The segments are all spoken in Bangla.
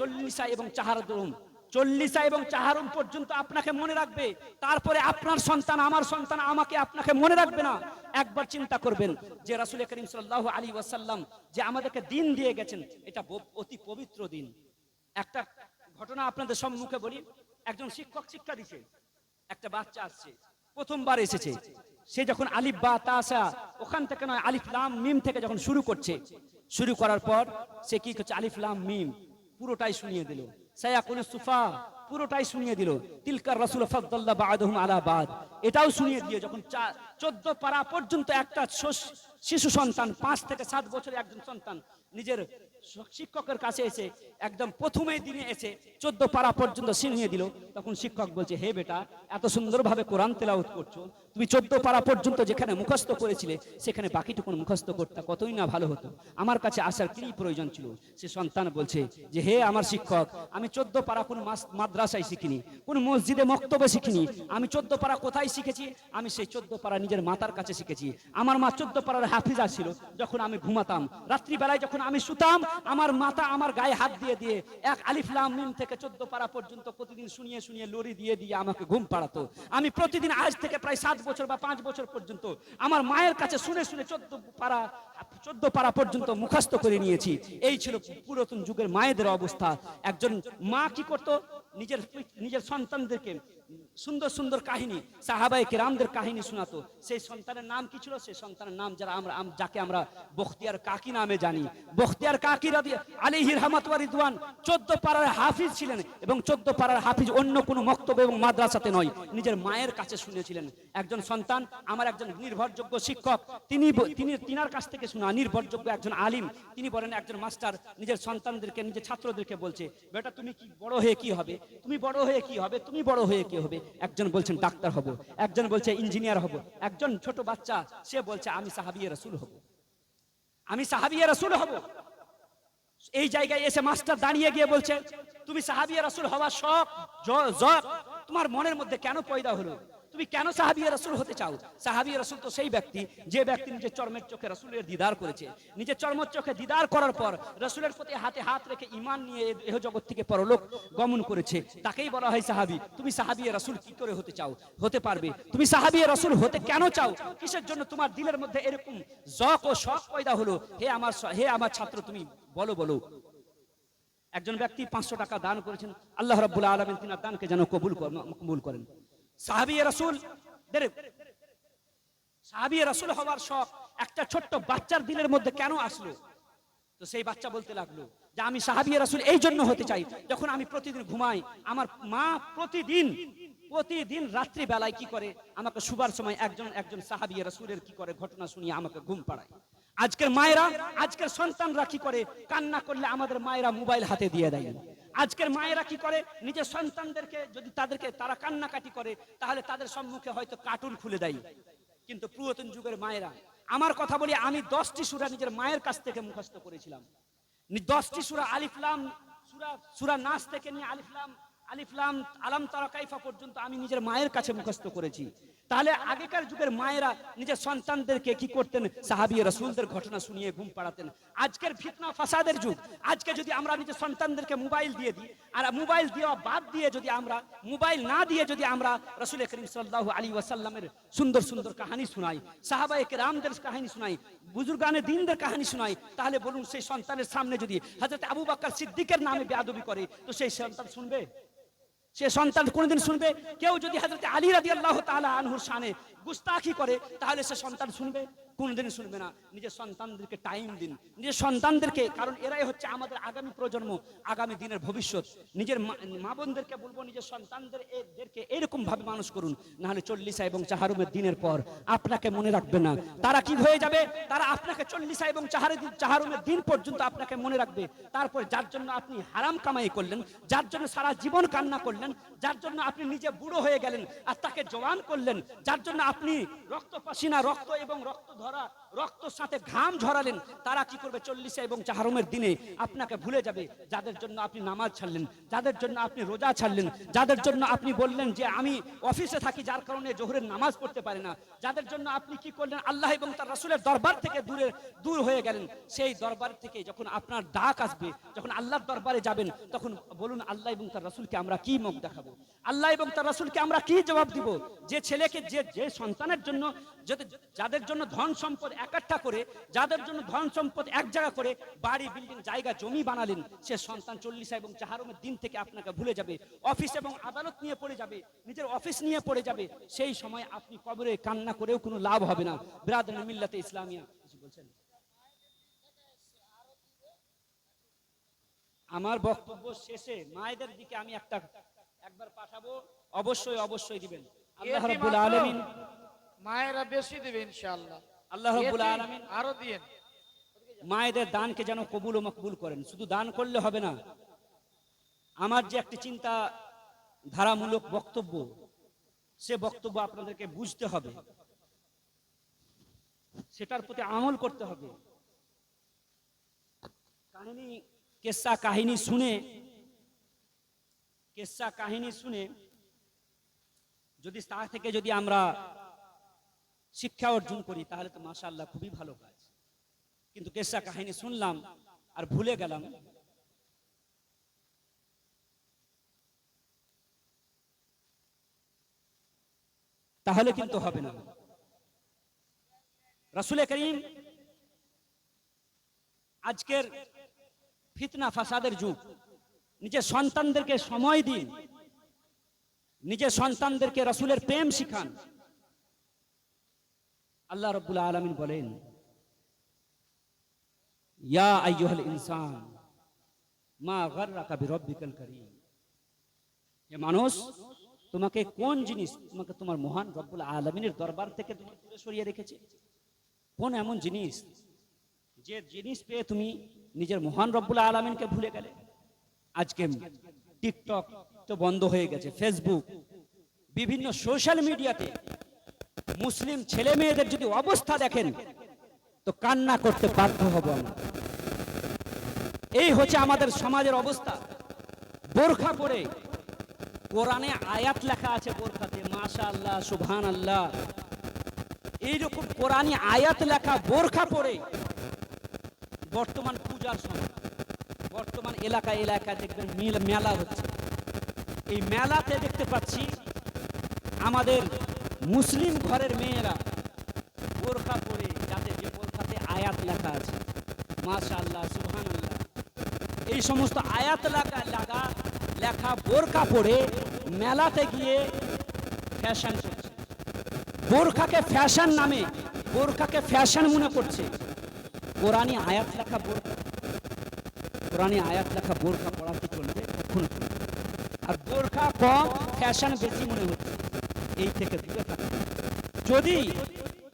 চল্লিশা এবং চাহারুম, চল্লিশা এবং চাহারুম পর্যন্ত আপনাকে মনে রাখবে, তারপরে আপনার সন্তান, আমার সন্তান আমাকে আপনাকে মনে রাখবে না। একবার চিন্তা করবেন যে রাসূল করিম সাল্লাল্লাহু আলাইহি ওয়াসাল্লাম যে আমাদেরকে দিন দিয়ে গেছেন, এটা অতি পবিত্র দিন। একটা ঘটনা আপনাদের সম্মুখে বলি। একজন শিক্ষক শিক্ষা দিচ্ছে, একটা বাচ্চা আসছে, প্রথমবার এসেছে। সে যখন আলিফ বা তাসা ওখান থেকে নয়, আলিফ লাম মিম থেকে যখন শুরু করছে, শুরু করার পর সে কি করছে, আলিফ লাম মিম পুরোটাই শুনিয়ে দিল। সায়াকুলুস সুফা পুরোটাই শুনিয়ে দিল। তিলকার রাসূল ফাদ্দাল্লা বা'দুহুম আলা বা'দ এটাও শুনিয়ে দিয়ে যখন 14 পারা পর্যন্ত একটা শিশু সন্তান, 5 থেকে 7 বছরের একজন সন্তান নিজের শিক্ষকের কাছে এসে একদম প্রথমেই দিনে এসে 14 পারা পর্যন্ত শুনিয়ে দিল, তখন শিক্ষক বলছে, হে বেটা, এত সুন্দরভাবে কোরআন তেলাওয়াত করছো, তুমি 14 পারা পর্যন্ত যেখানে মুখস্থ করেছিলে সেখানে বাকিটুকুন মুখস্থ করতে কতই না ভালো হতো, আমার কাছে আসার কি প্রয়োজন ছিল। সে সন্তান বলছে যে হে আমার শিক্ষক, আমি 14 পারা কোন মাদ্রাসায় শিখিনি, কোন মসজিদে মক্তবে শিখিনি, আমি 14 পারা কোথায় শিখেছি, আমি সেই 14 পারা নিজের মাতার কাছে শিখেছি। আমার মা 14 পারার হাফিজা ছিল। যখন আমি ঘুমাতাম, রাত্রিবেলায় যখন আমি শুতাম, আমার মাতা আমার গায়ে হাত দিয়ে দিয়ে এক আলিফ লাম মিম থেকে 14 পারা পর্যন্ত প্রতিদিন শুনিয়ে শুনিয়ে লরি দিয়ে দিয়ে আমাকে ঘুম পাড়াতো। আমি প্রতিদিন আজ থেকে প্রায় 7 বছর বা 5 বছর পর্যন্ত আমার মায়ের কাছে শুনে শুনে 14 পারা পর্যন্ত মুখস্থ করে নিয়েছি। এই ছিল পুরাতন যুগের মায়েদের অবস্থা। একজন মা কি করত, নিজের সন্তানদেরকে সুন্দর সুন্দর কাহিনী, সাহাবায়ে কেরামদের কাহিনী শোনাতো। সেই সন্তানের নাম কি ছিল? সেই সন্তানের নাম যাকে আমরা বখতিয়ার কাকি নামে জানি। বখতিয়ার কাকি আলাইহি রাহমাত ওয়া রিদওয়ান 14 পারার হাফিজ ছিলেন, এবং 14 পারার হাফিজ অন্য কোনো মক্তবে এবং মাদ্রাসাতে নয়, নিজের মায়ের কাছে শুনেছিলেন। একজন সন্তান, আমার একজন নির্ভরযোগ্য শিক্ষক, তিনার কাছ থেকে শোনা, নির্ভরযোগ্য একজন আলিম, তিনি বলেন একজন মাস্টার নিজের সন্তানদেরকে, নিজের ছাত্রদেরকে বলছে, বেটা তুমি কি বড় হয়ে কি হবে, তুমি বড় হয়ে কি হবে, তুমি বড় হয়ে কি হবে। একজন বলছেন ডাক্তার হব, একজন বলছে ইঞ্জিনিয়ার হব, একজন ছোট বাচ্চা সে বলছে আমি সাহাবিয়ে রাসূল হব, আমি সাহাবিয়ে রাসূল হব। এই জায়গায় এসে মাস্টার দাঁড়িয়ে গিয়ে বলছে, তুমি সাহাবিয়ে রাসূল হওয়ার শখ তোমার মনের মধ্যে কেন পয়দা হলো, তুমি কেন সাহাবিয়ে রাসূল হতে চাও? সাহাবিয়ে রাসূল তো সেই ব্যক্তি যে ব্যক্তি নিজের চর্মের চোখে রাসূলের দিদার করেছে, নিজের চর্মের চোখে দিদার করার পর রাসূলের প্রতি হাতে হাত রেখে ঈমান নিয়ে এহ জগৎ থেকে পরলোক গমন করেছে, তাকেই বলা হয় সাহাবী। তুমি সাহাবিয়ে রাসূল কি করে হতে চাও, হতে পারবে? তুমি সাহাবিয়ে রাসূল হতে কেন চাও? কিসের জন্য তোমার দিলের মধ্যে এরকম জক ও শখ পয়দা হলো? হে আমার ছাত্র, তুমি বলো। একজন ব্যক্তি 500 টাকা দান করেছেন, আল্লাহ রাব্বুল আলামিন তিনার দানকে যেন কবুল করেন। সাহাবিয়ে রাসূল হওয়ার শখ একটা ছোট্ট বাচ্চার দিলের মধ্যে কেন আসলো? তো সেই বাচ্চা বলতে লাগলো যে আমি সাহাবিয়ে রাসূল এই জন্য হতে চাই, যখন আমি প্রতিদিন ঘুমাই, আমার মা প্রতিদিন রাত্রি বেলায় কি করে, আমাকে শুবার সময় একজন সাহাবিয়ে রাসূলের কি করে ঘটনা শুনিয়ে আমাকে ঘুম পাড়ায়। আজকের মায়েরা, আজকের সন্তানরা কি করে, কান্না করলে আমাদের মায়েরা মোবাইল হাতে দিয়ে দেয়। আজকের মায়েরা কি করে, নিজের সন্তানদেরকে যদি তারা কান্নাকাটি করে, তাহলে তাদের সম্মুখে হয়তো কার্টুন খুলে দেয়। কিন্তু পুরাতন যুগের মায়েরা, আমার কথা বলি, আমি 10টি সূরা নিজের মায়ের কাছ থেকে মুখস্থ করেছিলাম। 10টি সূরা, আলিফ লাম সূরা নাস থেকে নিয়ে আলিফ লাম আলাম তারা কাইফা পর্যন্ত আমি নিজের মায়ের কাছে মুখস্থ করেছি। তাহলে আগেকার যুগের মায়েরা নিজের সন্তানদেরকে কি করতেন, সাহাবিয়ে রাসূলদের ঘটনা শুনিয়ে ঘুম পাড়াতেন। আজকের ফিতনা ফাসাদের যুগ, আজকে যদি আমরা নিজের সন্তানদেরকে মোবাইল দিয়ে দিই, আর মোবাইল দেওয়া বাদ দিয়ে যদি আমরা মোবাইল না দিয়ে যদি আমরা রাসূল করিম সাল্লাল্লাহু আলাইহি ওয়াসাল্লামের সুন্দর সুন্দর কাহিনী শোনাই, সাহাবায়ে কেরামদের কাহিনী শোনাই, বুজুর্গানে দ্বীনদের কাহিনী শোনাই, তাহলে বলুন সেই সন্তানের সামনে যদি হযরত আবু বকর সিদ্দিকের নামে বেয়াদবি করে, তো সেই সন্তান শুনবে? সে সন্তান কোনদিন শুনবে? কেউ যদি হযরত আলী রাদিয়াল্লাহু তাআলা আনহুর শানে গুস্তাখি করে, তাহলে সে সন্তান শুনবে? কোনদিন শুনবে না। নিজের সন্তানদেরকে টাইম দিন, নিজের সন্তানদেরকে, কারণ এরাই হচ্ছে আমাদের আগামী প্রজন্ম, আগামী দিনের ভবিষ্যৎ। নিজের মা বোনদেরকে বলবো, নিজের সন্তানদেরকে এরকম ভাবে মানুষ করুন, না হলে 40 এবং চাহারুমের দিনের পর আপনাকে মনে রাখবে না। তারা কি হয়ে যাবে? তারা আপনাকে 40 এবং চাহারুমের দিন পর্যন্ত আপনাকে মনে রাখবে। তারপর যার জন্য আপনি হারাম কামাই করলেন, যার জন্য সারা জীবন কান্না করলেন, যার জন্য আপনি নিজে বুড়ো হয়ে গেলেন আর তাকে জওয়ান করলেন, যার জন্য আপনি রক্ত পাসিনা, রক্ত এবং রক্ত ধরা রক্তর সাথে ঘাম ঝরালেন, তারা কি করবে 40 এবং চাহারুমের দিনে আপনাকে ভুলে যাবে। যাদের জন্য আপনি নামাজ ছাড়লেন, যাদের জন্য আপনি রোজা ছাড়লেন, যাদের জন্য আপনি বললেন যে আমি অফিসে থাকি যার কারণে জোহরের নামাজ পড়তে পারি না, যাদের জন্য আপনি কি করলেন আল্লাহ এবং তার রাসূলের দরবার থেকে দূর হয়ে গেলেন, সেই দরবার থেকে যখন আপনার ডাক আসবে, যখন আল্লাহর দরবারে যাবেন, তখন বলুন আল্লাহ এবং তার রাসূলকে আমরা কি মুখ দেখাবো, আল্লাহ এবং তার রাসূলকে আমরা কি জবাব দিব? যে ছেলেকে যে সন্তানের জন্য যাদের জন্য ধন সম্পদ একট্ঠা করে, যাদের জন্য ধন সম্পদ এক জায়গা করে বাড়ি বিল্ডিং জায়গা জমি বানালেন, সে সন্তান 40 এবং চাহারুমের দিন থেকে আপনাকে ভুলে যাবে, অফিস এবং আদালত নিয়ে পড়ে যাবে, নিজের অফিস নিয়ে পড়ে যাবে। সেই সময় আপনি কবরে কান্না করেও কোনো লাভ হবে না। বিরাদরান মিল্লাতে ইসলামিয়া, কিছু বলছেন? আমার বক্তব্য শেষে মায়েদের দিকে আমি একবার পাঠাবো, অবশ্যই দিবেন। আল্লাহ রাব্বুল আলামিন মায়েরা বেশি দিবে ইনশাআল্লাহ। আল্লাহ রাব্বুল আলামিন আরো দিয়েন। মায়েদের দানকে যেন কবুল ও মকবুল করেন। শুধু দান করলে হবে না, আমার যে একটি চিন্তা ধারামূলক বক্তব্য, সে বক্তব্য আপনাদেরকে বুঝতে হবে, সেটার প্রতি আমল করতে হবে। কেসা কাহিনী শুনে যদি তা থেকে যদি আমরা শিক্ষা অর্জন করি তাহলে তো মাশাআল্লাহ খুবই ভালো কাজ। কিন্তু কেসা কাহিনী শুনলাম আর ভুলে গেলাম, তাহলে কিন্তু হবে না। রাসূল করিম আজকের ফিতনা ফাসাদের যুগ, নিজের সন্তানদেরকে সময় দিন, নিজের সন্তানদেরকে রাসূলের প্রেম শিখান। আল্লাহ রাব্বুল আলামিন বলেন, ইয়া আইয়ুহাল ইনসান মা গাররাকা বিরব্বিকাল কারীম, হে মানুষ, তোমাকে কোন জিনিস তোমাকে তোমার মহান রব্বুল আলামিনের দরবার থেকে তুমি দূরে সরিয়ে রেখেছে? কোন এমন জিনিস যে জিনিস পেয়ে তুমি নিজের মহান রব্বুল আলামিনকে ভুলে গেলে? আজকে টিকটক তো বন্ধ হয়ে গেছে, ফেসবুক, বিভিন্ন সোশ্যাল মিডিয়াতে মুসলিম ছেলে মেয়েদের যদি অবস্থা দেখেন তো কান্না করতে বাধ্য হব আমরা। এই হচ্ছে আমাদের সমাজের অবস্থা। বোরখা পরে, কোরআনে আয়াত লেখা আছে বোরখাতে, মাশাআল্লাহ সুবহানাল্লাহ, এইরকম কোরআনি আয়াত লেখা বোরখা পরে বর্তমান পূজার সময় বর্তমান এলাকায় দেখবেন মেলা হচ্ছে। এই মেলাতে দেখতে পাচ্ছি আমাদের মুসলিম ঘরের মেয়েরা বোরখা পরে, যাদের যে বোরখাতে আয়াত লেখা আছে মাশাআল্লাহ সুবহানাল্লাহ, এই সমস্ত আয়াত লেখা বোরখা পরে মেলাতে গিয়ে ফ্যাশন করছে। বোরখাকে ফ্যাশন নামে, বোরখাকে ফ্যাশন মনে করছে। কোরআনি আয়াত লেখা বোরখা পড়াতে চলবে, কখনো চলবে। আর বোরখা কম, ফ্যাশন বেশি মনে হচ্ছে। এই থেকে দূরে থাকবে। যদি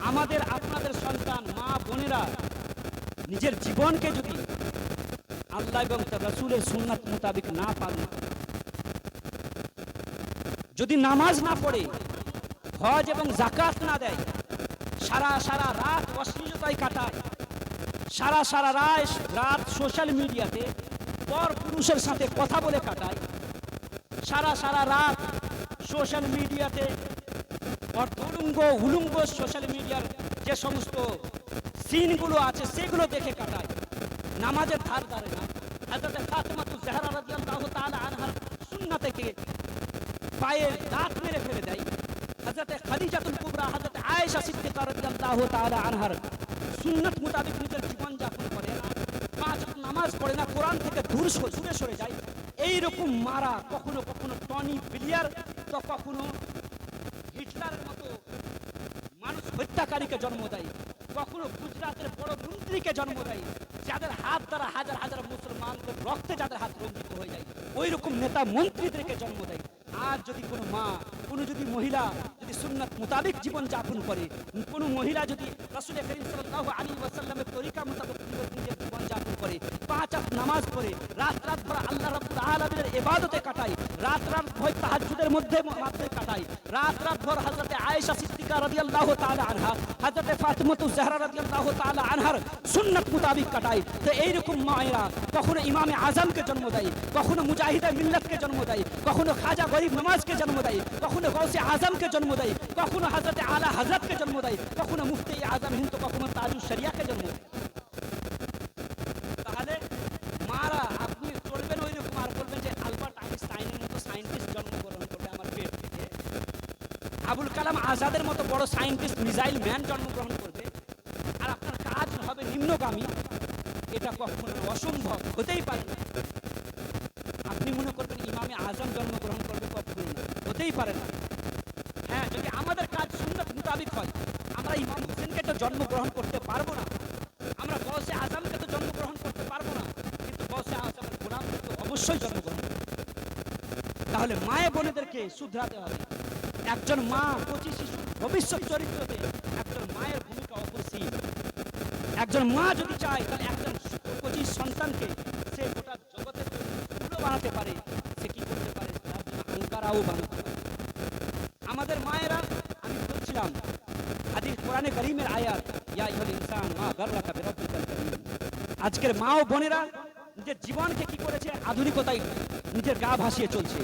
আমাদের আপনাদের সন্তান মা বোনেরা নিজের জীবনকে যদি আল্লাহ এবং তার রাসূলের সুন্নাত মোতাবেক না পালন, যদি নামাজ না পড়ে, হজ এবং যাকাত না দেয়, সারা রাত অশ্লীলতায় কাটায়, সারা রাত সোশ্যাল মিডিয়াতে পর পুরুষের সাথে কথা বলে কাটায়, সারা রাত সোশ্যাল মিডিয়াতে উলঙ্গ সোশ্যাল মিডিয়ার যে সমস্ত সিনগুলো আছে সেগুলো দেখে কাটায়, নামাজের ধার ধারে না। হযরত ফাতেমাতুজ জাহরা রাদিয়াল্লাহু তাআলা আনহার সুন্নাত থেকে পায়ে দাঁত মেরে ফেলে দেয়। হযরত খাদিজাতুল কুবরা, হযরত আয়েশা সিদ্দিকা রাদিয়াল্লাহু তাআলা আনহার সুন্নাত মোতাবেক নিজের জীবন যাপন করে না, 5 ওয়াক্ত নামাজ পড়ে না, কোরআন থেকে দূরে সরে যায়। এইরকম মারা কখনো টনি ব্লেয়ার, তো কখনো হিটলারের মতো মানুষ হত্যাকারীকে জন্ম দেয়, কখনো গুজরাটের বড় মন্ত্রীকে জন্ম দেয়, যাদের হাত দ্বারা হাজার মুসলমানদের রক্তে যাদের হাত রঞ্জিত হয়ে যায়, ওই রকম নেতা মন্ত্রীদেরকে জন্ম দেয়। আর যদি কোনো মা, যদি মহিলা যদি সুন্নাত মোতাবেক জীবন যাপন করে, কোনো মহিলা যদি রাসূল করিম সাল্লাল্লাহু আলাইহি ওয়াসাল্লামের তরিকা মোতাবেক নিজের জীবন যাপন করে, 5 ওয়াক্ত নামাজ পড়ে, রাত ভর আল্লাহ রাব্বুল আলামিন তাহাজ্জুদের ইবাদতে কাটাই, রাত রাত ভর তাহাজ্জুদের মধ্যে কাটাই, রাত রাত ভর হযরতে আয়েশা সিদ্দিকা রাদিয়াল্লাহু তাআলা আনহা, হযরতে ফাতিমাতুজ জাহরা রাদিয়াল্লাহু তাআলা আনহার সুন্নাত মুতাবিক কাটাই। তো এইরকম মায়েরা কখনো ইমামে আজমকে জন্ম দেয়, কখনো মুজাহিদে মিল্লাতকে জন্ম দেয়, কখনো খাজা গরিব নওয়াজকে জন্ম দেয়, কখনো গৌসে আজমকে জন্ম দেয়, কখনো হযরতে আলা হযরতকে জন্ম দেয়, কখনো মুফতি আজম হিন্দ, কখনো তাজুশ শরিয়াকে জন্ম দেয়। তাহলে মারা আপনি চলবেন ওইরকম আর বলবেন যে আলবার্ট আইনস্টাইনের মতো সায়েন্টিস্ট জন্মগ্রহণ করবে আমার পেট থেকে, আবুল কালাম আজাদের মতো বড় সায়েন্টিস্ট মিসাইল ম্যান জন্মগ্রহণ করবে, আর আপনার কাজ হবে নিম্নগামী। এটা কখনো অসম্ভব, হতেই পারে না। আপনি মনে করবেন ইমামে আজম জন্মগ্রহণ করবে, কখনোই না, হতেই পারে না। হ্যাঁ, যদি আমাদের কাজ সুন্নাত মুতাবিক হয়, আমরা ইমাম হোসেনকে তো জন্মগ্রহণ করতে পারবো না, আমরা গৌসে আজমকে তো জন্মগ্রহণ করতে পারবো না, কিন্তু গৌসে আজমের গোলামকে তো অবশ্যই জন্মগ্রহণ করতে হবে। তাহলে মায়ে বোনেদেরকে শুধরাতে হবে। একজন মা কচি শিশুর ভবিষ্যৎ চরিত্রতে একজন মায়ের ভূমিকা অপরিসীম। একজন মা যদি চায় তাহলে একজন কচি সন্তানকে সে গোটা জগতের জন্য বানাতে পারে, সে কি করতে পারে, তার জন্য আঙ্কারাও বানাতে পারে। আমাদের মায়েরা, আমি বলছিলাম হাদিস কোরআনে কারীমের আয়াত, ইয়া আইয়ুহাল ইনসান মা গাররাকা বিরাব্বিকাল কারীম। আজকের মা ও বোনেরা নিজের জীবনকে কি করেছে, আধুনিকতায় নিজের গা ভাসিয়ে চলছে,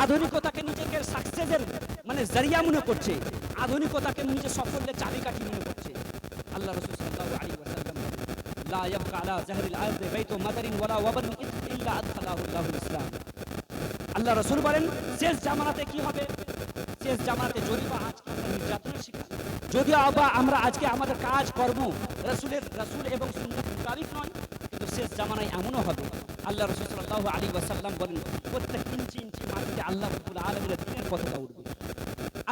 আধুনিকতাকে নিজেকে সাকসেসের মানে জরিয়া মনে করছে, আধুনিকতাকে নিজের সাফল্যের চাবিকাঠি মনে করছে। আল্লাহ রাসূল সাল্লাল্লাহু আলাইহি ওয়াসাল্লাম লা ইয়াবকা আলা যাহরিল আরদি বাইতু মাদারিন ওয়ালা ওয়াবারিন ইল্লা আদখালাহু আল্লাহুল ইসলাম। আল্লাহ রাসূল বলেন শেষ জামানাতে কি হবে, শেষ জামানাতে যদি বা আজকে আমরা নির্যাতনের শিকার, যদি বা আমরা আজকে আমাদের কাজ কর্ম রাসূল এবং সুন্নাত মুতাবিক নয়, কিন্তু শেষ জামানায় এমনও হবে। আল্লাহ রাসূল সাল্লাল্লাহু আলাইহি ওয়াসাল্লাম বলেন প্রত্যেক ইঞ্চি ইঞ্চি মাটিতে আল্লাহ রাব্বুল আলামিনের দ্বীনের পতাকা উঠবে।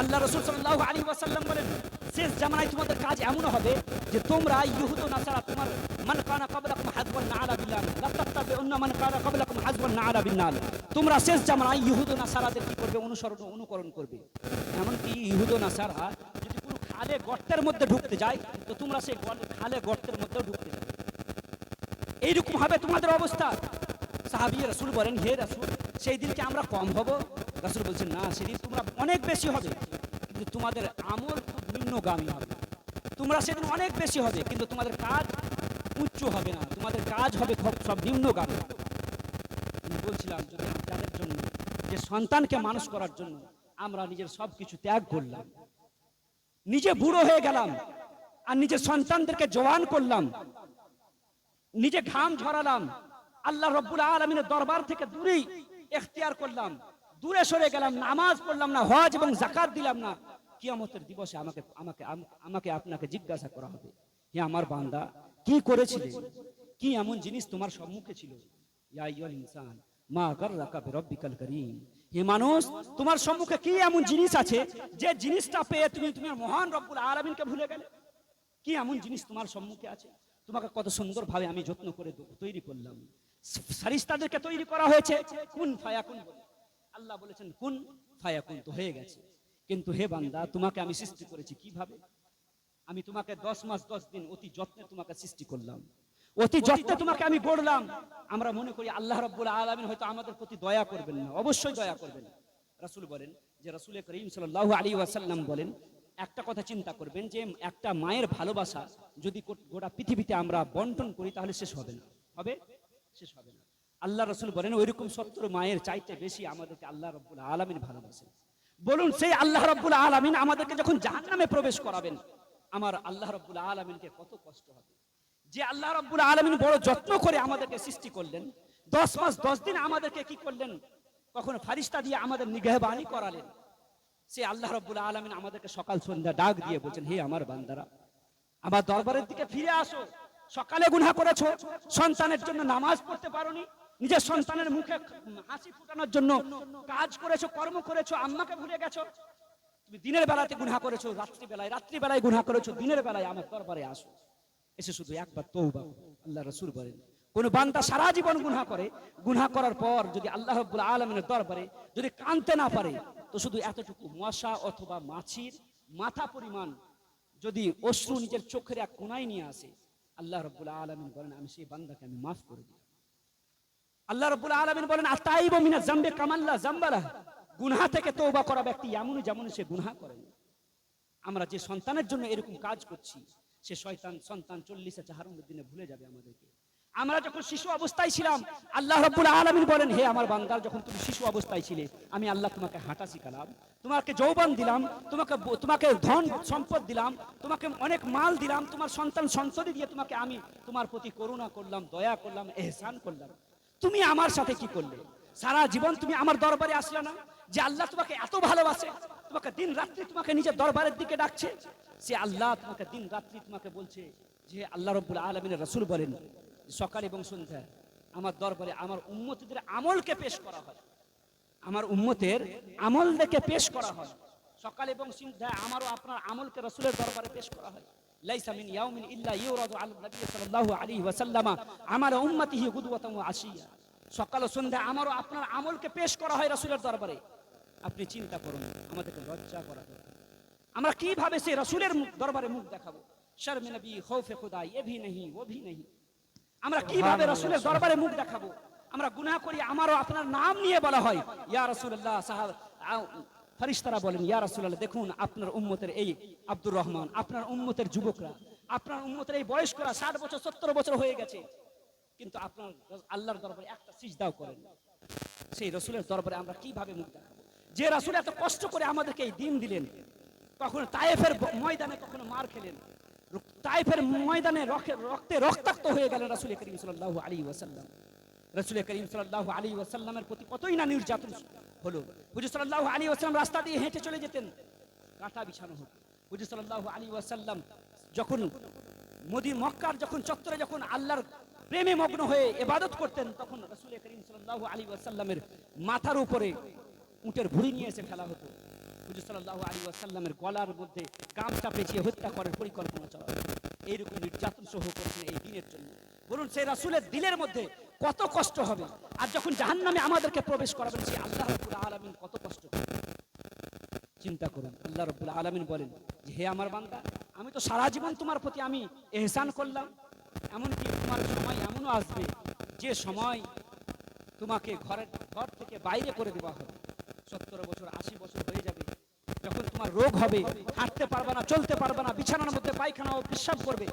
আল্লাহ রাসূল সাল্লাল্লাহু আলাইহি ওয়াসাল্লাম বলেন শেষ জামানায় তোমাদের কাজ এমনও হবে যে তোমরা ইহুদ ও নাসারা, তোমার মান কানা ক্বাবলাকুম হাযবান নাআলা বিল্লাহ লা তাত্তাবিউন্না মান কানা ক্বাবলাকুম হাযবান নাআলা বিন্নার। তোমরা শেষ জামানায় ইহুদ ও নাসারাদের কি করবে, অনুকরণ করবে। এমনকি ইহুদ ও নাসারা যদি কোনো খালে গর্তের মধ্যে ঢুকতে যায়, তো তোমরা সেই খালে গর্তের মধ্যেও ঢুকতে যাবে। এইরকম হবে তোমাদের অবস্থা। সাহাবী রাসূল বলেন হে রাসূল, সেই দিনকে আমরা কম হব? রাসূল বলছেন না, সেদিন তোমরা অনেক বেশি হবে, কিন্তু তোমাদের আমল খুব নিম্নগামী হবে। তোমরা সেদিন অনেক বেশি হবে, কিন্তু তোমাদের কাজ উচ্চ হবে না, তোমাদের কাজ হবে সব নিম্নগামী। আমি বলছিলাম যদি যাদের জন্য, যে সন্তানকে মানুষ করার জন্য আমরা নিজের সব কিছু ত্যাগ করলাম, নিজে বুড়ো হয়ে গেলাম, আর নিজের সন্তানদেরকে জওয়ান করলাম, নিজে ঘাম ঝরালাম, আল্লাহ রাব্বুল আলামিনের দরবার থেকে দূরেই ইখতিয়ার করলাম, দূরে সরে গেলাম, নামাজ পড়লাম না, হজ এবং যাকাত দিলাম না, কিয়ামতের দিবসে আমাকে আপনাকে জিজ্ঞাসা করা হবে, হে আমার বান্দা কি করেছিলে, কি এমন জিনিস তোমার সম্মুখে ছিল। ইয়া আইয়ুহাল ইনসান মা গাররাকা বিরাব্বিকাল কারীম। হে মানুষ, তোমার সম্মুখে কি এমন জিনিস আছে যে জিনিসটা পেয়ে তুমি তোমার মহান রব্বুল আলামিনকে ভুলে গেলে? কি এমন জিনিস তোমার সম্মুখে আছে? তোমাকে কত সুন্দরভাবে আমি যত্ন করে তৈরি করলাম, ফেরেশতাদেরকে তৈরি করা হয়েছে, কুন ফায়াকুন বলে। আল্লাহ বলেছেন কুন ফায়াকুন, তো হয়ে গেছে। কিন্তু হে বান্দা, তোমাকে আমি সৃষ্টি করেছি কিভাবে? আমি তোমাকে 10 মাস 10 দিন অতি যত্নে তোমাকে সৃষ্টি করলাম, অতি যত্নে তোমাকে আমি গড়লাম। আমরা মনে করি আল্লাহ রাব্বুল আলামিন হয়তো আমাদের প্রতি দয়া করবেন না, অবশ্যই দয়া করবেন। রাসূল বলেন, যে রাসূল করিম সাল্লাল্লাহু আলাইহি ওয়াসাল্লাম বলেন, একটা কথা চিন্তা করবেন যে একটা মায়ের ভালোবাসা যদি গোটা পৃথিবীতে আমরা বন্টন করি তাহলে শেষ হবে না, হবে? শেষ হবে না। আল্লাহ রাসূল বলেন ওইরকম 70 মায়ের চাইতে বেশি আমাদেরকে আল্লাহ রাব্বুল আলামিন ভালোবাসেন। বলুন সেই আল্লাহ রাব্বুল আলামিন আমাদেরকে যখন জাহান্নামে প্রবেশ করাবেন, আমার আল্লাহ রাব্বুল আলামিনকে কত কষ্ট হবে। যে আল্লাহ রাব্বুল আলামিন বড় যত্ন করে আমাদেরকে সৃষ্টি করলেন, 10 মাস 10 দিন আমাদেরকে কি করলেন, কখনো ফারিস্তা দিয়ে আমাদের নিগহবানি করালেন, সে আল্লাহ রাব্বুল আলামিন আমাদেরকে সকাল সন্ধ্যা ডাক দিয়ে বলছেন, হে আমার বান্দারা, আমার দরবারের দিকে ফিরে আসো। সকালে গুনাহ করেছো, সন্তানের জন্য নামাজ পড়তে পারোনি, নিজের সন্তানের মুখে হাসি ফুটানোর জন্য কাজ করেছো, কর্ম করেছো, আম্মাকে ভুলে গেছো। তুমি দিনের বেলাতে গুনাহ করেছো, রাত্রিবেলায় গুনাহ করেছো, দিনের বেলায় আমার দরবারে আসো, এসে শুধু একবার তওবা করো। আল্লাহ রাসূল বলেন কোন বান্দা সারা জীবন গুনাহ করে, গুনাহ করার পর যদি আল্লাহ রাব্বুল আলামিনের দরবারে যদি কাঁদতে না পারে, তো শুধু এতটুকু মশা অথবা মাছির মাথা পরিমাণ যদি অশ্রু নিজের চোখের এক কোণায় নিয়ে আসে, আল্লাহ রাব্বুল আলামিন বলেন আমি সেই বান্দাকে আমি মাফ করে দিই। আল্লাহ রাব্বুল আলামিন বলেন আতাইবু মিনাজ জামবি কামাল্লা জামবালা, গুনাহ থেকে তওবা করা ব্যক্তি এমনই যেমন সে গুনাহ করেন। আমরা যে সন্তানের জন্য এরকম কাজ করছি, সে সন্তান 40 চাহারুমের দিনে ভুলে যাবে আমাদেরকে। আমরা যখন শিশু অবস্থায় ছিলাম, আল্লাহ রাব্বুল আলামিন বলেন, হে আমার বান্দা, যখন তুমি শিশু অবস্থায় ছিলে, আমি আল্লাহ তোমাকে হাঁটা শিখালাম, তোমাকে যৌবন দিলাম, তোমাকে ধন সম্পদ দিলাম, তোমাকে অনেক মাল দিলাম, তোমার সন্তান সন্ততি দিয়ে তোমাকে আমি তোমার প্রতি করুণা করলাম, দয়া করলাম, এহসান করলাম। তুমি আমার সাথে কি করলে? সারা জীবন তুমি আমার দরবারে আসলে না? যে আল্লাহ তোমাকে এত ভালোবাসে, তোমাকে দিন রাত্রি তোমাকে নিজের দরবারের দিকে ডাকছে, সে আল্লাহ তোমাকে দিন রাত্রি তোমাকে বলছে যে আল্লাহ রাব্বুল আলামিনের রাসূল বলেন, সকাল এবং সন্ধ্যা আমার দরবারে আমার উম্মতদের আমলকে পেশ করা হয়, আমার উম্মতের আমল দেখে পেশ করা হয়। সকাল এবং সন্ধ্যা আমারও আপনার আমলকে রাসূলের দরবারে পেশ করা হয়। লাইসা মিন ইয়াউমিন ইল্লা ইউরাদু আলা নবী সাল্লাল্লাহু আলাইহি ওয়াসাল্লাম আমাল উম্মতিহি গুদওয়াতান ওয়া আশিয়া। সকাল ও সন্ধ্যা আমারও আপনার আমলকে পেশ করা হয় রাসূলের দরবারে। আপনি চিন্তা করুন, আমাদেরকে লজ্জা করা দরকার। আমরা কিভাবে সেই রাসূলের দরবারে মুখ দেখাবো? শর্মে নবী, খৌফে খুদা, এ ভি নেহি ও ভি নেহি। আমরা কিভাবে রাসূলের দরবারে মুখ দেখাবো? আমরা গুনাহ করি, আমারও আপনার নাম নিয়ে বলা হয় ইয়া রাসূলুল্লাহ, ফেরেশতারা বলেন ইয়া রাসূলুল্লাহ, দেখুন আপনার উম্মতের এই আব্দুর রহমান, আপনার উম্মতের যুবকরা, আপনার উম্মতের এই বয়স্করা 60 বছর 70 বছর হয়ে গেছে, কিন্তু আপনার আল্লাহর দরবারে একটা সিজদাও করেন না। সেই রাসূলের দরবারে আমরা কিভাবে মুখ দেখাবো? যে রাসূল এত কষ্ট করে আমাদেরকে এই দ্বীন দিলেন, কখনো তায়েফের ময়দানে কখনো মার খেলেন, তায়েফের ময়দানে রক্তে রক্তাক্ত হয়ে গেলেন রাসূল করিম সাল্লাল্লাহু আলাইহি ওয়াসাল্লাম। রাসূল করিম সাল্লাল্লাহু আলাইহি ওয়াসাল্লামের প্রতি কতই না নির্যাতন হলো। হুজুর সাল্লাল্লাহু আলাইহি ওয়াসাল্লাম রাস্তা দিয়ে হেঁটে চলে যেতেন, কাঁটা বিছানো হতো। হুজুর সাল্লাল্লাহু আলাইহি ওয়াসাল্লাম যখন মক্কার যখন চত্বরে যখন আল্লাহর প্রেমে মগ্ন হয়ে ইবাদত করতেন, তখন রাসূল করিম সাল্লাল্লাহু আলাইহি ওয়াসাল্লামের মাথার উপরে উটের ভুঁড়ি নিয়ে এসে ফেলা হতো। হুজুর সাল্লাল্লাহু আলাইহি ওয়াসাল্লামের গলার মধ্যে গামছা পেঁচিয়ে হত্যা করার পরিকল্পনা চলা হতো। এইরকম নির্যাতন সহ করেছেন এই দিনের জন্য। বলুন সেই রাসূলের দিলের মধ্যে কত কষ্ট হবে? আর যখন জাহান্নামে আমাদেরকে প্রবেশ করাবেন, সেই আল্লাহ রাব্বুল আলামিন কত কষ্ট করবেন চিন্তা করুন। আল্লাহ রাব্বুল আলামিন বলেন যে হে আমার বান্দা, আমি তো সারা জীবন তোমার প্রতি আমি ইহসান করলাম, এমনকি তোমার সময় এমনও আসবে যে সময় তোমাকে ঘর থেকে বাইরে করে দেওয়া হবে। 70 বছর 80 বছর হয়ে যাবে, যখন তোমার রোগ হবে, হাঁটতে পারবে না, চলতে পারবে না, বিছানার মধ্যে পায়খানা ও পেশাব করবে,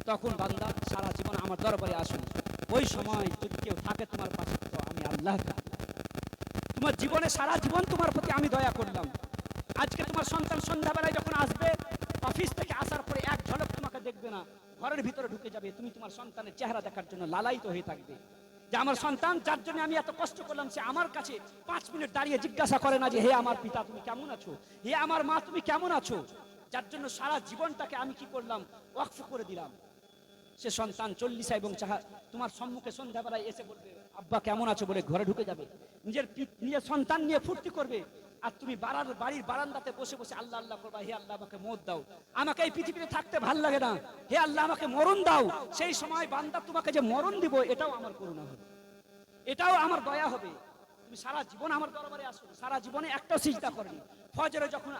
তখন বান্দা সারা জীবন আমার দরবারে আসুন। ওই সময় যদি কেউ থাকে তোমার পাশে, তো আমি আল্লাহ থাকি। তোমার জীবনে সারা জীবন তোমার প্রতি আমি দয়া করলাম। আজকে তোমার সন্তান সন্ধ্যাবেলায় যখন আসবে, অফিস থেকে আসার পরে এক ঝলক তোমাকে দেখবে না, ঘরের ভিতরে ঢুকে যাবে, তুমি তোমার সন্তানের চেহারা দেখার জন্য লালায়িত হয়ে থাকবে যে আমার সন্তান, যার জন্য আমি এত কষ্ট করলাম, সে আমার কাছে 5 মিনিট দাঁড়িয়ে জিজ্ঞাসা করে না যে হে আমার পিতা তুমি কেমন আছো, হে আমার মা তুমি কেমন আছো, যার জন্য সারা জীবনটাকে আমি কি করলাম, ওয়াকফ করে দিলাম। সে সন্তান 40 এবং তোমার সম্মুখে সন্ধ্যাবেলায় এসে বলবে আব্বা কেমন আছো বলে ঘরে ঢুকে যাবে, নিজের সন্তান নিয়ে ফুর্তি করবে, আর তুমি বাড়ির বারান্দাতে বসে বসে আল্লাহ আল্লাহ করবা, হে আল্লাহ আমাকে মওত দাও, আমাকে এই পৃথিবীতে থাকতে ভাল লাগে না, হে আল্লাহ আমাকে মরণ দাও। সেই সময় বান্দা তোমাকে যে মরণ দিব, এটাও আমার করুণা হবে, এটাও আমার দয়া হবে। তুমি সারা জীবন আমার দরবারে আসো, সারা জীবনে একটা সিজদা করনি। ফজরে যখন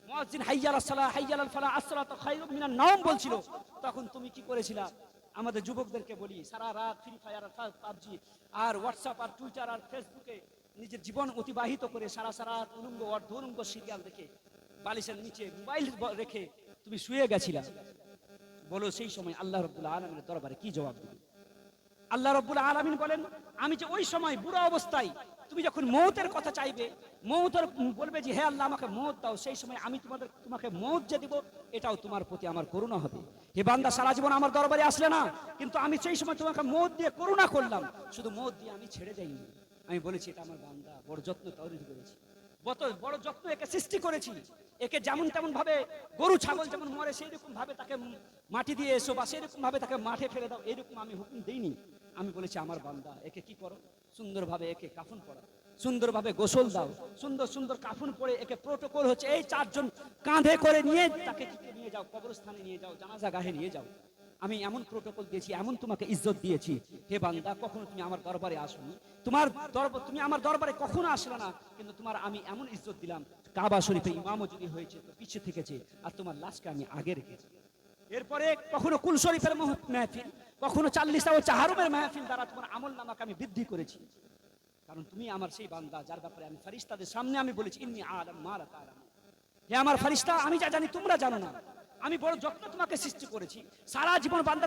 মুয়াজ্জিন হাইয়া আলাস সালাহ হাইয়া আলাল ফালাহ আসসালাতু খায়রুম মিনান নাওম বলছিল, তখন তুমি কি করেছিলা? আমাদের যুবকদেরকে বলি, সারা রাত ফ্রি ফায়ার আর পাবজি আর হোয়াটসঅ্যাপ আর টুইটার আর ফেসবুকে নিজের জীবন অতিবাহিত করে সারা রাত উলঙ্গ অর্ধউলঙ্গ সিরিয়াল দেখে বালিশের নিচে মোবাইল রেখে তুমি শুয়ে গেছিলা। বলো সেই সময় আল্লাহ রাব্বুল আলামিনের দরবারে কি জবাব দিবে? আল্লাহ রাব্বুল আলামিন বলেন, আমি যে ওই সময় বুড়া অবস্থায় তুমি যখন মওতের কথা চাইবে, মওতের বলবে যে হে আল্লাহ আমাকে মওত দাও, সেই সময় আমি তোমাকে মওত যে দিব, এটাও তোমার প্রতি আমার করুণা হবে। হে বান্দা সারা জীবন আমার দরবারে আসলে না, কিন্তু আমি সেই সময় তোমাকে মওত দিয়ে করুণা করলাম, শুধু মওত দিয়ে আমি ছেড়ে যাইনি। আমি বলেছি এটা আমার বান্দা, বড় যত্ন তৈরি করেছি, বড় যত্ন একে সৃষ্টি করেছি, একে যেমন তেমন ভাবে গরু ছাগল যেমন মরে সেই রকম ভাবে তাকে মাটি দিয়ে এসো বা সেই রকম ভাবে তাকে মাঠে ফেলে দাও, এরকম আমি হুকুম দেইনি। আমি বলেছি আমার বান্দা, একে কি করো, সুন্দরভাবে একে কাফন পরাও, সুন্দরভাবে গোসল দাও, সুন্দর সুন্দর কাফন পরে একে প্রটোকল হচ্ছে এই 4 জন কাঁধে করে নিয়ে তাকে নিয়ে যাও, কবরস্থানে নিয়ে যাও, জানাজা গাহে নিয়ে যাও। আমি এমন প্রটোকল দিয়েছি, এমন তোমাকে ইজ্জত দিয়েছি। হে বান্দা, কখনো তুমি আমার দরবারে আসোনি, তুমি আমার দরবারে কখনো আসলে না, কিন্তু তোমার আমি এমন ইজ্জত দিলাম, কাবা শরীফে ইমামও যদি হয়েছে তো পিছিয়ে থেকেছে, আর তোমার লাশকে আমি আগে রেখেছি। এরপরে কখনো কুল শরীফের মেহফিল, কখনো চাল্লিশা ও চাহারুমের মেহফিল দ্বারা তোমার আমল নামাকে আমি বৃদ্ধি করেছি। কারণ তুমি আমার সেই বান্দা যার ব্যাপারে আমি ফারিস্তাদের সামনে আমি বলেছি ইন্নী আ'লাম মা লা তা'লামুন, হে আমার ফারিস্তা আমি যা জানি তোমরা জানো না। আমি বড় যত্ন তোমাকে সৃষ্টি করেছি। সারা জীবন বান্দা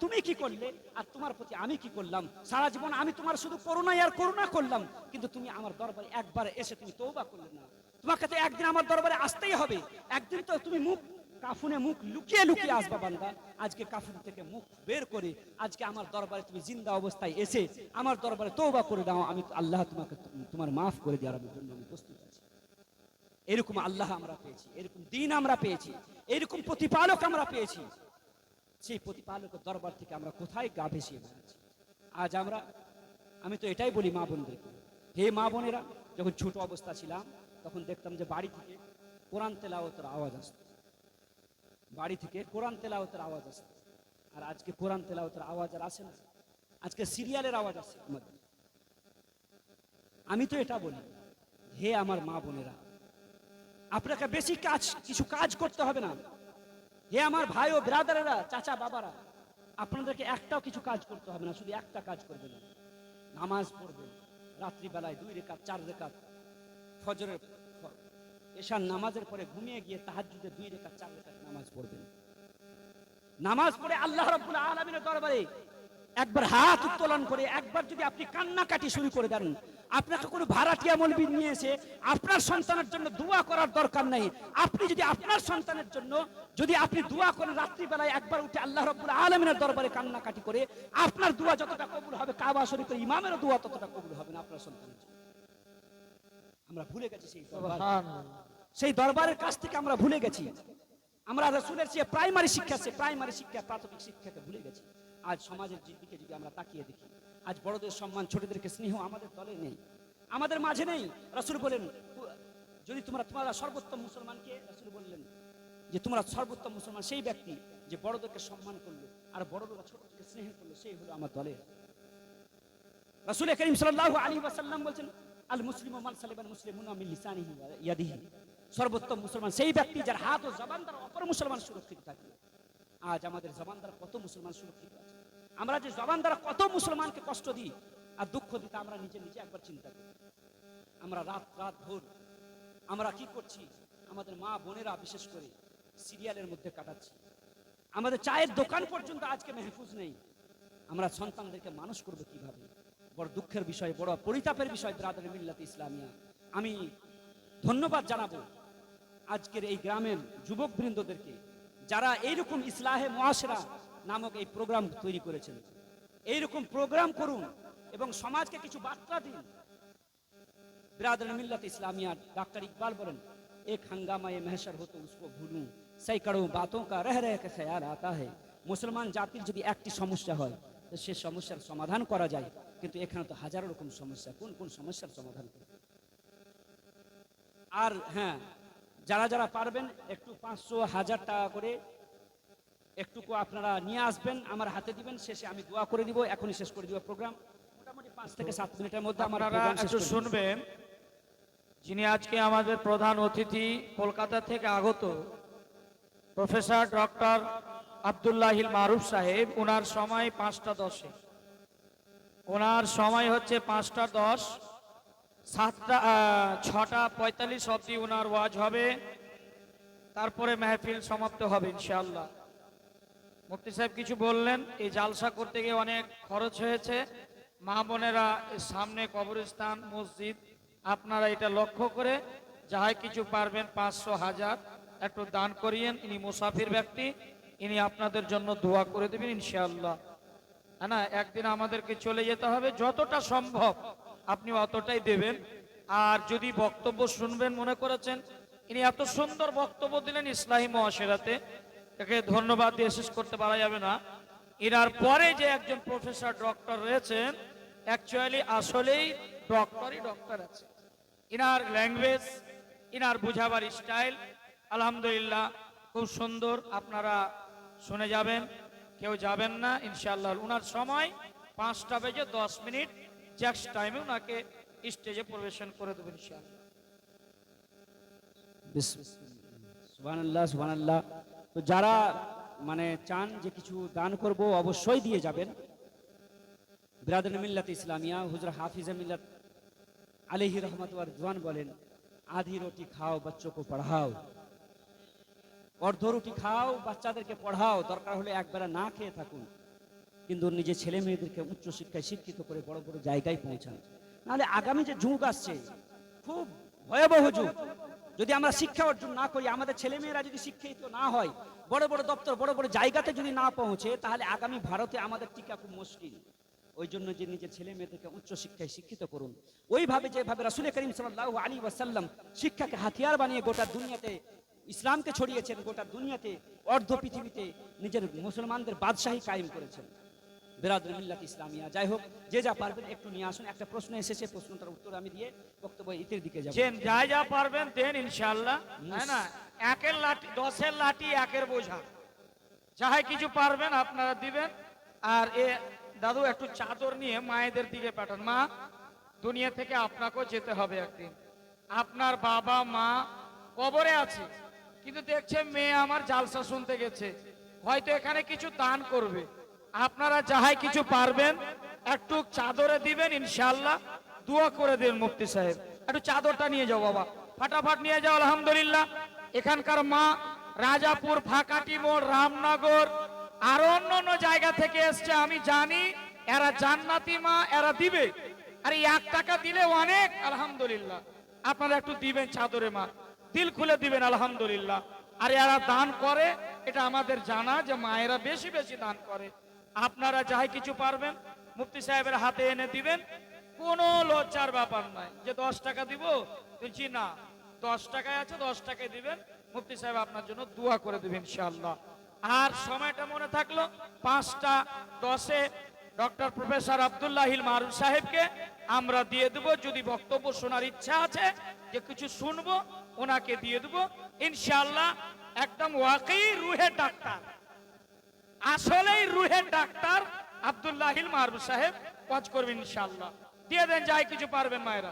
তুমি কি করলে আর তোমার প্রতি আমি কি করলাম? সারা জীবন আমি তোমার শুধু করুণাই আর করুণা করলাম, কিন্তু তুমি আমার দরবারে একবার এসে তুমি তওবা করলে না। তোমাকে তো একদিন আমার দরবারে আসতেই হবে। একদিন তো তুমি কাফুনে মুখ লুকিয়ে লুকিয়ে আসবা বান্দা। আজকে কাফুন থেকে মুখ বের করে আজকে আমার দরবারে তুমি জিন্দা অবস্থায় এসে আমার দরবারে তওবা করে দাও, আমি আল্লাহ তোমার মাফ করে দেওয়ার জন্য আমি প্রস্তুত আছি। এরকম আল্লাহ আমরা পেয়েছি, এরকম দিন আমরা পেয়েছি, এরকম প্রতিপালক আমরা পেয়েছি। সেই প্রতিপালকের দরবার থেকে আমরা কোথায় গা ভেসিয়ে বেড়াচ্ছি? আজ আমি তো এটাই বলি মা বোনদেরকে, হে মা বোনেরা, যখন ছোট অবস্থা ছিলাম তখন দেখতাম যে বাড়ি থেকে কোরআন তেলাওয়াতের আওয়াজ আসতো, বাড়ি থেকে কোরআন তেলাওয়াতের আওয়াজ আসতো। আর আজকে কোরআন তেলাওয়াতের আওয়াজ আর আসে না, আজকে সিরিয়ালের আওয়াজ আসে আমাদের। আমি তো এটা বলি, হে আমার মা বোনেরা, আপনাকে বেশি কিছু কাজ করতে হবে না। হে আমার ভাই ও ব্রাদারেরা, চাচা বাবারা, আপনাদেরকে একটাও কিছু কাজ করতে হবে না। শুধু একটা কাজ করবেন, নামাজ পড়বেন রাত্রিবেলায় 2 রাকাত 4 রাকাত, ফজরের এশার নামাজের পরে ঘুমিয়ে গিয়ে তাহাজ্জুদে 2 রাকাত 4 রাকাত নামাজ পড়বেন। নামাজ পড়ে আল্লাহ রাব্বুল আলামিনের দরবারে একবার হাত উত্তোলন করে একবার যদি আপনি কান্নাকাটি শুরু করে দেন, আপনাকে কোনো ভাড়াটিয়া মৌলবি নিয়ে এসে আপনার সন্তানের জন্য দোয়া করার দরকার নাই। আপনি যদি আপনার সন্তানের জন্য যদি আপনি দোয়া করেন রাত্রিবেলায় একবার উঠে আল্লাহ রাব্বুল আলামিনের দরবারে কান্নাকাটি করে, আপনার দোয়া যতটা কবুল হবে কাবা শরীফের ইমামেরও দোয়া ততটা কবুল হবে না আপনার সন্তানের জন্য। আমরা ভুলে গেছি সেই দরবারের কাছ থেকে আমরা ভুলে গেছি। আমরা রাসূলের চেয়ে প্রাইমারি শিক্ষা প্রাথমিক শিক্ষাকে ভুলে গেছি। আজ সমাজের দিকে যদি আমরা তাকিয়ে দেখি, আজ বড়দের সম্মান ছোটদেরকে স্নেহ আমাদের দলে নেই, আমাদের মাঝে নেই। রাসূল বলেন যদি তোমরা সর্বোত্তম মুসলমানকে, রাসূল বললেন যে তোমরা সর্বোত্তম মুসলমান সেই ব্যক্তি যে বড়দেরকে সম্মান করলো আর বড়রা ছোটদেরকে স্নেহ করলো, সেই হলো আমার দলের। রাসূল করিম সাল্লাল্লাহু আলাইহি ওয়াসাল্লাম বলেন আল মুসলিমু মান সালিমাল মুসলিমুনা মিন লিসানিহি ওয়া ইয়াদিহি, সর্বোত্তম মুসলমান সেই ব্যক্তি যার হাত ও জবান দ্বারা অপর মুসলমান সুরক্ষিত থাকে। আজ আমাদের জবান দ্বারা কত মুসলমান সুরক্ষিত আছে? আমরা যে জবান দ্বারা কত মুসলমানকে কষ্ট দিই আর দুঃখ দিতে আমরা নিজে একবার চিন্তা করি। আমরা রাত ভোর আমরা কি করছি? আমাদের মা বোনেরা বিশেষ করে সিরিয়ালের মধ্যে কাটাচ্ছি। আমাদের চায়ের দোকান পর্যন্ত আজকে মেহফুজ নেই। আমরা সন্তানদেরকে মানুষ করব কিভাবে? বড় দুঃখের বিষয়, বড় পরিতাপের বিষয়। ব্রাদার মিল্লাত ইসলামিয়া, আমি ধন্যবাদ জানাবো আজকের এই গ্রামের যুবক বৃন্দদেরকে যারা এইরকম ইসলাহে মুআশরা নামক এই প্রোগ্রাম তৈরি করেছেন। এইরকম প্রোগ্রাম করুন এবং সমাজকে কিছু বার্তা দিন। ब्रादर मिल्लत इस्लामिया डॉक्टर इकबाल बोलन एक हंगामा ये महशर हो तो उसको भूलूं सैकड़ों बातों का रह के ख्याल आता है। मुसलमान जातिर যদি একটি সমস্যা হয় তো সে সমস্যার সমাধান করা যায়, কিন্তু এখানে তো হাজারো রকম সমস্যা। কোন কোন সমস্যার সমাধান করবে? আর হ্যাঁ, যারা যারা পারবেন একটু 500-1000 টাকা করে একটুকু আপনারা নিয়ে আসবেন, আমার হাতে দিবেন, শেষে আমি দোয়া করে দিব। এখনই শেষ করে দিব প্রোগ্রাম, মোটামুটি 5 থেকে 7 মিনিটের মধ্যে আমার প্রোগ্রাম শেষ করে শুনবেন। যিনি আজকে আমাদের প্রধান অতিথি কলকাতা থেকে আগত প্রফেসর ডক্টর আব্দুল্লাহিল মারুফ সাহেব, ওনার সময় 5টা 10-এ, ওনার সময় হচ্ছে 5টা 10, 6টা 45 অবধি ওনার ওয়াজ হবে, তারপরে মেহফিল সমাপ্ত হবে ইনশাআল্লাহ। মুফতি সাহেব কিছু বললেন, এই জালসা করতে গিয়ে অনেক খরচ হয়েছে। মা বোনেরা সামনে কবরস্থান মসজিদ, আপনারা এটা লক্ষ্য করে যাহাই কিছু পারবেন 500-1000 একটু দান করিয়েন। ইনি মুসাফির ব্যক্তি, ইনি আপনাদের জন্য দোয়া করে দেবেন ইনশাআল্লাহ। না, একদিন আমাদেরকে চলে যেতে হবে, যতটা সম্ভব আপনি অতটাই দেবেন। আর যদি বক্তব্য শুনবেন মনে করেছেন ইনি এত সুন্দর বক্তব্য দিলেন ইসলাহি মুআশরাতে, তাকে ধন্যবাদ দিয়ে শেষ করতে পারা যাবে না। এনার পরে যে একজন প্রফেসর ডক্টর রয়েছেন, অ্যাকচুয়ালি আসলেই ডক্টর আছে। ইনার ল্যাঙ্গুয়েজ, ইনার বুঝাবার স্টাইল আলহামদুলিল্লাহ খুব সুন্দর। আপনারা শুনে যাবেন, কেউ যাবেন না ইনশাআল্লাহ। উনার সময় 5টা বেজে 10 মিনিট জ্যাক্স টাইমে উনাকে স্টেজে পরিবেশন করে দেবেন ইনশাআল্লাহ। সুবহানাল্লাহ সুবহানাল্লাহ। তো যারা মানে চান যে কিছু দান করব, অবশ্যই দিয়ে যাবেন। বিরাদর মিল্লাত ইসলামিয়া হুজুর হাফিজে মিল্লাত আলাইহি রহমত ওয়া রিদওয়ান বলেন, আধি রুটি খাও বাচ্চো কো পড়াও, অর্ধ রুটি খাও বাচ্চাদেরকে পড়াও, দরকার হলে একবেলা না খেয়ে থাকুন, কিন্তু নিজের ছেলে মেয়েদেরকে উচ্চ শিক্ষায় শিক্ষিত করে বড় বড় জায়গায় পৌঁছান। নাহলে আগামী যে যুগ আসছে খুব ভয়াবহ যুগ, যদি আমরা শিক্ষা অর্জন না করি, আমাদের ছেলে মেয়েরা যদি শিক্ষিত না হয়, বড় বড় দপ্তর বড় বড় জায়গাতে যদি না পৌঁছে, তাহলে আগামী ভারতে আমাদের টিকা খুব মুশকিল। ওই জন্য যে নিজের ছেলে মেয়েদেরকে উচ্চ শিক্ষায় শিক্ষিত করুন, ওইভাবে যেভাবে রাসূল করিম সাল্লাল্লাহু আলাইহি ওয়াসাল্লাম শিক্ষাকে হাতিয়ার বানিয়ে গোটা দুনিয়াতে ইসলামকে ছড়িয়েছেন, গোটা দুনিয়াতে অর্ধ পৃথিবীতে নিজের মুসলমানদের বাদশাহী কায়েম করেছেন। বিরাদর মিল্লাত ইসলামিয়া, যাই হোক, যে যা পারবেন একটু নিয়ে আসুন। একটা প্রশ্ন এসেছে, প্রশ্নটার উত্তর আমি দিয়ে বক্তব্য ইতির দিকে যাব। যা যা পারবেন দেন ইনশাআল্লাহ, তাই না? একের লাঠি, 10-এর লাঠি একের বোঝা, যাহাই কিছু পারবেন আপনারা দিবেন। আর এ দাদু একটু চাদর নিয়ে মায়েদের দিকে পাঠান। মা, দুনিয়া থেকে আপনাকেও যেতে হবে একদিন। আপনার বাবা মা কবরে আছে, কিন্তু দেখছে মেয়ে আমার জালসা শুনতে গেছে, হয়তো এখানে কিছু দান করবে। আপনারা যাহাই কিছু পারবেন একটু চাদরে দিবেন ইনশাআল্লাহ, দোয়া করে দিন। মুফতি সাহেব একটু চাদরটা নিয়ে যাও বাবা, ফাটাফাট নিয়ে যাও। আলহামদুলিল্লাহ, এখানকার মা রাজাপুর, ফাঁকাটি মোড়, রামনগর আর অন্য জায়গা থেকে এসছে, আমি জানি এরা জান্নাতি মা, এরা দিবে। আর এই 1 টাকা দিলে অনেক। আলহামদুলিল্লাহ, আপনারা একটু দিবেন চাদরে মা, দিল খুলে দিবেন। আলহামদুলিল্লাহ, আর এরা দান করে, এটা আমাদের জানা যে মায়েরা বেশি বেশি দান করে। আপনারা যাই কিছু পারবেন মুফতি সাহেবের হাতে এনে দিবেন, কোনো লজ্জার ব্যাপার নাই যে 10 টাকা দিব, জি না, 10 টাকায় আছে 10 টাকায় দিবেন। মুফতি সাহেব আপনার জন্য দোয়া করে দিবেন ইনশাআল্লাহ। আর সময়টা মনে থাকলো, 5টা 10-এ ডক্টর প্রফেসর আব্দুল্লাহিল মারুফ সাহেবকে আমরা দিয়ে দেব। যদি বক্তব্য শোনার ইচ্ছা আছে, যে কিছু শুনবো, ওনাকে দিয়ে দেব ইনশাআল্লাহ। একদম ওয়াকই রুহের ডাক্তার, আসলেই রুহের ডাক্তার আব্দুল্লাহিল মারুফ সাহেব ওয়াজ করবেন ইনশাআল্লাহ। দিয়ে দেন যাই কিছু পারবেন মায়েরা।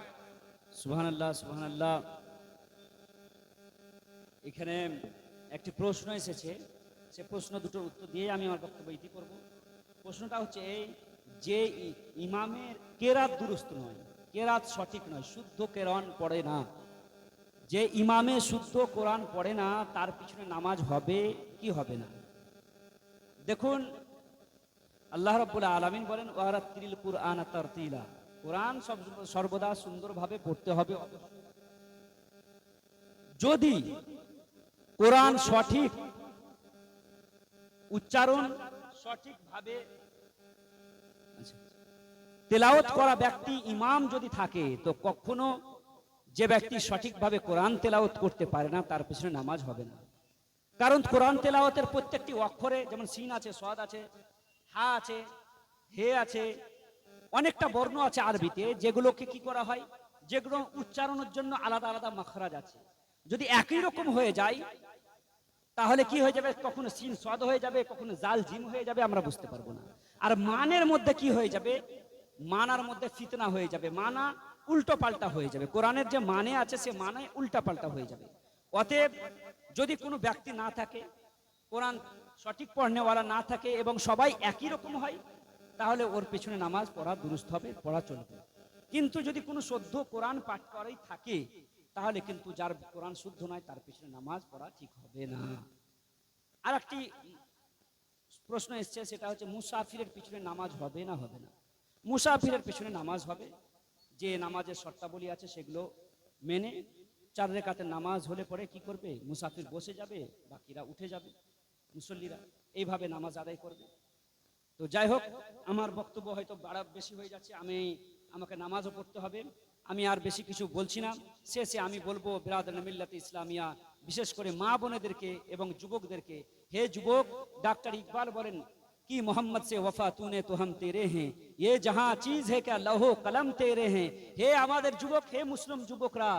সুবহানাল্লাহ, সুবহানাল্লাহ। এখানে একটি প্রশ্ন এসেছে, সে প্রশ্ন দুটোর উত্তর দিয়ে আমি আমার বক্তব্য ইতি করব। প্রশ্নটা হচ্ছে এই যে ইমামের কেরাত দুরুস্ত নয়, কেরাত সঠিক নয়, শুদ্ধ কেরান পড়ে না, যে ইমামে শুদ্ধ কোরআন পড়ে না, তার পিছনে নামাজ হবে কি হবে না? দেখুন, আল্লাহ রাব্বুল আলামিন বলেন, ওয়ারাত্তিলিল কুরআনা তারতিলা, কোরআন সর্বদা সুন্দরভাবে পড়তে হবে। যদি কোরআন সঠিক উচ্চারণ, সঠিকভাবে তেলাওয়াত করা ব্যক্তি ইমাম যদি থাকে, তো কখনো যে ব্যক্তি সঠিকভাবে কোরআন তেলাওয়াত করতে পারে না, তার পিছনে নামাজ হবে না। কারণ কোরআন তেলাওয়াতের প্রত্যেকটি অক্ষরে, যেমন সিন আছে, সাদ আছে, হা আছে, হে আছে, অনেকটা বর্ণ আছে আরবিতে, যেগুলোকে কি করা হয়, যেগুলো উচ্চারণের জন্য আলাদা আলাদা মাখরাজ আছে। যদি একই রকম হয়ে যায়, তাহলে কি হয়ে যাবে, কখনো সিন সাদ হয়ে যাবে, কখনো জাল জিম হয়ে যাবে, আমরা বুঝতে পারবো না। আর মানের মধ্যে কি হয়ে যাবে, মানার মধ্যে ফিতনা হয়ে যাবে, মানা উল্টো পাল্টা হয়ে যাবে। কোরআনের যে মানে আছে, সে মানে উল্টা পাল্টা হয়ে যাবে। অতএব যদি কোনো ব্যক্তি না থাকে, কোরআন সঠিক পড়নেওয়ালা না থাকে, এবং সবাই একই রকম হয়, তাহলে ওর পেছনে নামাজ পড়া দুরুস্ত হবে, পড়া চলবে। কিন্তু যদি কোনো শুদ্ধ কোরআন পাঠ করাই থাকে, তাহলে কিন্তু যার কোরআন শুদ্ধ নয়, তার পেছনে নামাজ পড়া ঠিক হবে না। আর একটি প্রশ্ন এসছে, সেটা হচ্ছে মুসাফিরের পিছনে নামাজ হবে না হবে না? মুসাফিরের পিছনে নামাজ হবে। যে নামাজের শর্তাবলী আছে সেগুলো মেনে 4 রাকাতের নামাজ হলে পরে কি করবে, মুসাফির বসে যাবে, বাকিরা উঠে যাবে, মুসল্লিরা এইভাবে নামাজ আদায় করবে। তো যাই হোক, আমার বক্তব্য হয়তো বেশি হয়ে যাচ্ছে, আমাকে নামাজও পড়তে হবে। আমি আর বেশি কিছু বলছি না। শেষে আমি বলবো, বিরাদর মিল্লাত ইসলামিয়া, বিশেষ করে মা বোনেদেরকে এবং যুবকদেরকে, হে যুবক, ডাক্তার ইকবাল বলেন, कि मोहम्मद से वफा तूने तो हम तेरे हैं, ये जहां चीज है क्या लौहो कलम तेरे हैं। हे আমাদের যুবক, হে মুসলিম যুবকরা,